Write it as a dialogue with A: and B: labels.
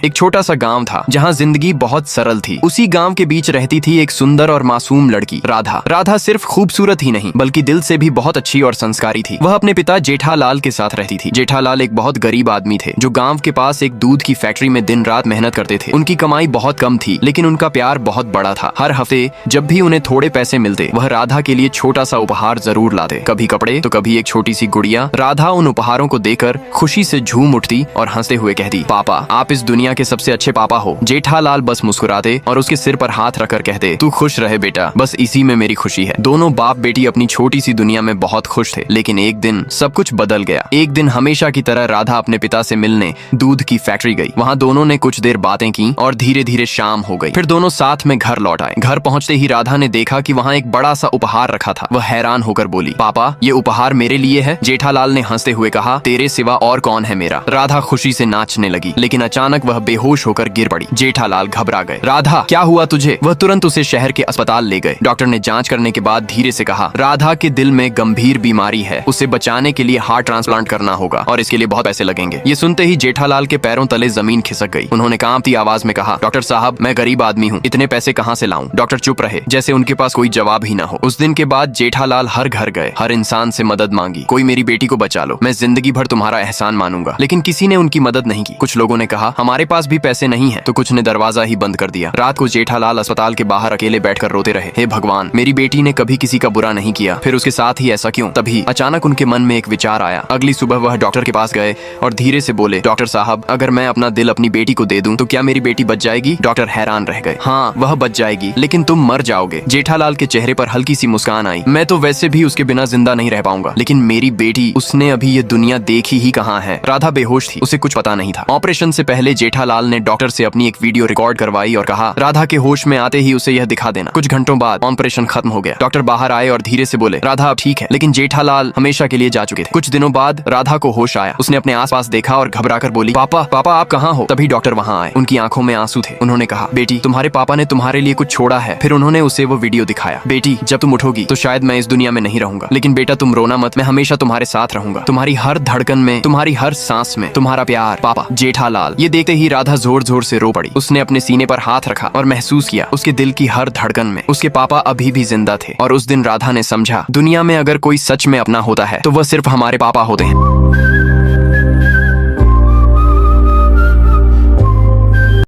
A: एक छोटा सा गांव था जहां जिंदगी बहुत सरल थी। उसी गांव के बीच रहती थी एक सुंदर और मासूम लड़की राधा। राधा सिर्फ खूबसूरत ही नहीं बल्कि दिल से भी बहुत अच्छी और संस्कारी थी। वह अपने पिता जेठालाल के साथ रहती थी। जेठालाल एक बहुत गरीब आदमी थे जो गांव के पास एक दूध की फैक्ट्री में दिन रात मेहनत करते थे। उनकी कमाई बहुत कम थी लेकिन उनका प्यार बहुत बड़ा था। हर हफ्ते जब भी उन्हें थोड़े पैसे मिलते वह राधा के लिए छोटा सा उपहार जरूर लाते, कभी कपड़े तो कभी एक छोटी सी गुड़िया। राधा उन उपहारों को देकर खुशी से झूम उठती और हंसते हुए कहती, पापा आप इस दुनिया के सबसे अच्छे पापा हो। जेठालाल बस मुस्कुराते और उसके सिर पर हाथ रखकर कहते, तू खुश रहे बेटा, बस इसी में मेरी खुशी है। दोनों बाप बेटी अपनी छोटी सी दुनिया में बहुत खुश थे। लेकिन एक दिन सब कुछ बदल गया। एक दिन हमेशा की तरह राधा अपने पिता से मिलने दूध की फैक्ट्री गई। वहाँ दोनों ने कुछ देर बातें की और धीरे धीरे शाम हो गई। फिर दोनों साथ में घर लौट आए। घर पहुँचते ही राधा ने देखा कि वहाँ एक बड़ा सा उपहार रखा था। वह हैरान होकर बोली, पापा ये उपहार मेरे लिए है? जेठालाल ने हंसते हुए कहा, तेरे सिवा और कौन है मेरा। राधा खुशी से नाचने लगी लेकिन अचानक वह बेहोश होकर गिर पड़ी। जेठालाल घबरा गए। राधा क्या हुआ तुझे? वह तुरंत उसे शहर के अस्पताल ले गए। डॉक्टर ने जांच करने के बाद धीरे से कहा, राधा के दिल में गंभीर बीमारी है, उसे बचाने के लिए हार्ट ट्रांसप्लांट करना होगा और इसके लिए बहुत पैसे लगेंगे। ये सुनते ही जेठालाल के पैरों तले जमीन खिसक गई। उन्होंने कांपती आवाज में कहा, डॉक्टर साहब मैं गरीब आदमी हूँ, इतने पैसे कहाँ से लाऊं? डॉक्टर चुप रहे जैसे उनके पास कोई जवाब ही ना हो। उस दिन के बाद जेठालाल हर घर गए, हर इंसान से मदद मांगी, कोई मेरी बेटी को बचा लो, मैं जिंदगी भर तुम्हारा एहसान मानूंगा। लेकिन किसी ने उनकी मदद नहीं की। कुछ लोगों ने कहा हमारे पास भी पैसे नहीं है, तो कुछ ने दरवाजा ही बंद कर दिया। रात को जेठालाल अस्पताल के बाहर अकेले बैठकर रोते रहे, हे भगवान मेरी बेटी ने कभी किसी का बुरा नहीं किया, फिर उसके साथ ही ऐसा क्यों? तभी अचानक उनके मन में एक विचार आया। अगली सुबह वह डॉक्टर के पास गए और धीरे से बोले, डॉक्टर साहब अगर मैं अपना दिल अपनी बेटी को दे दूं तो क्या मेरी बेटी बच जाएगी? डॉक्टर हैरान रह गए, हाँ वह बच जाएगी लेकिन तुम मर जाओगे। जेठालाल के चेहरे पर हल्की सी मुस्कान आई, मैं तो वैसे भी उसके बिना जिंदा नहीं रह पाऊंगा, लेकिन मेरी बेटी, उसने अभी ये दुनिया देखी ही कहाँ है। राधा बेहोश थी, उसे कुछ पता नहीं था। ऑपरेशन से पहले जेठालाल ने डॉक्टर से अपनी एक वीडियो रिकॉर्ड करवाई और कहा, राधा के होश में आते ही उसे यह दिखा देना। कुछ घंटों बाद ऑपरेशन खत्म हो गया। डॉक्टर बाहर आए और धीरे से बोले, राधा अब ठीक है। लेकिन जेठालाल हमेशा के लिए जा चुके थे। कुछ दिनों बाद राधा को होश आया। उसने अपने आसपास देखा और घबराकर बोली, पापा पापा आप कहाँ हो? तभी डॉक्टर वहाँ आए। उनकी आंखों में आंसू थे। उन्होंने कहा, बेटी तुम्हारे पापा ने तुम्हारे लिए कुछ छोड़ा है। फिर उन्होंने उसे वो वीडियो दिखाया। बेटी जब तुम उठोगी तो शायद मैं इस दुनिया में नहीं रहूंगा, लेकिन बेटा तुम रोना मत, मैं हमेशा तुम्हारे साथ रहूंगा, तुम्हारी हर धड़कन में, तुम्हारी हर सांस में, तुम्हारा प्यार पापा। जेठालाल। ये देखते ही राधा जोर जोर से रो पड़ी। उसने अपने सीने पर हाथ रखा और महसूस किया उसके दिल की हर धड़कन में उसके पापा अभी भी जिंदा थे। और उस दिन राधा ने समझा, दुनिया में अगर कोई सच में अपना होता है तो वह सिर्फ हमारे पापा होते हैं।